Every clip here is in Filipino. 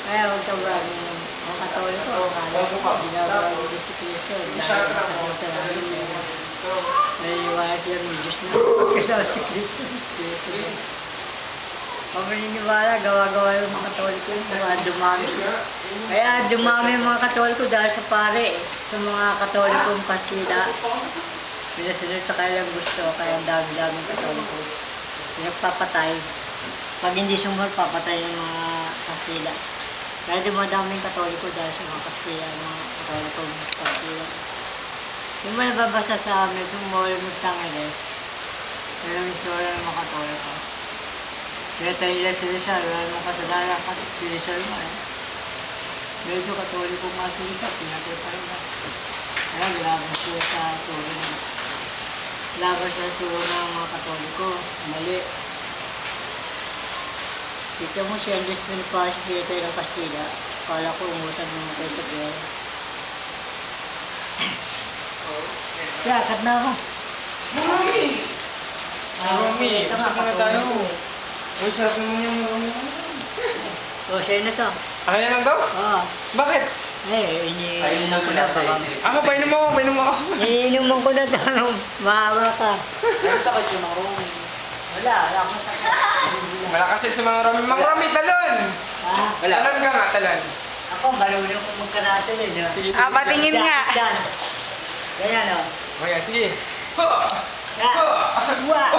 Kaya huwag ka ba ang Katoliko, ginagawa ng Diyos si Cristo, dahil nakakita namin naiiwanan siya ng Diyos na pagkasama si Cristo, Espiritu na. Pag maniniwala, gawa-gawa yung mga Katoliko, dumami siya. Kaya dumami yung mga Katoliko dahil sa pare, sa mga Katolikong Kastila. Pinasunod sa kailang gusto, kaya ang dami-daming Katoliko. Pinagpapatay. Pag hindi sumunod, papatay yung mga Kastila. Kaya dumadaming Katoliko dahil sa mga Kastila, mga Katolikong Kastila. Yung mga nababasa sa amin, yung Mall Magtangiles, yung istorya ng mga Katoliko. Kaya tayo nila sila, wala namang kasalanan kasi pinisal mo eh. Medyo Katoliko nga sila, pinatay pa rin na. Kaya laban sila sa turo na. Laban sa turo ng mga Katoliko, mali. Kita mo siya, Andres Bonifacio, pinatay ng Kastila. Kala ko umusan mo kayo sa pera. Kaya, cut na ako. Mami! Mami, usap na tayo. Uy, sarap naman yung marami. O, sa'yo na to. Akin na lang daw? Oo. Bakit? Iniinom ko na baka. Ako, painom ako, painom ako. Iniinuman ko na to. Mahawa ka. Ano sakit yung mga Romy? Wala akong sakit. Malakas yun sa mga Romy. Mga Romy, talon! Ha? Talon ka nga, talon. Ako, marunong ko magkarate eh. No? Sige, sige. Patingin nga. Diyan. Ganyan o. Okay, sige. Ho! Ya. Wah.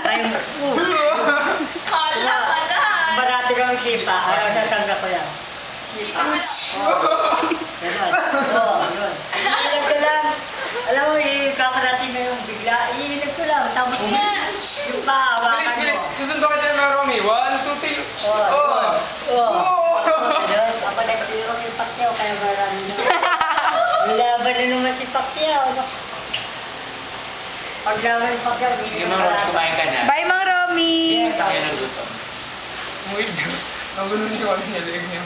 Ay, Kala ka na! barati kang sipa. Ayaw na tangga ko yan. Sipa. Ganun. Oo, yun. Iilag ko lang. Alam mo, kakarati na yung bigla. Iilag ko lang. Tapos yung pahawakan Bilis, mo. bilis. Susundo ka dyan mga Romy. 1, 2, 3. Oh! Oo. Ganun. Kapag nagtiro yung Pacquiao, kaya marami na. Laban na naman si Pacquiao. Pag laban yung Pacquiao, Sige mga Romy, kumain ka na. Bye, Mang Romy! Basta kayo ng gutom. Umuwi dyan. Ang gulo niyo, ano niya, liig niyo.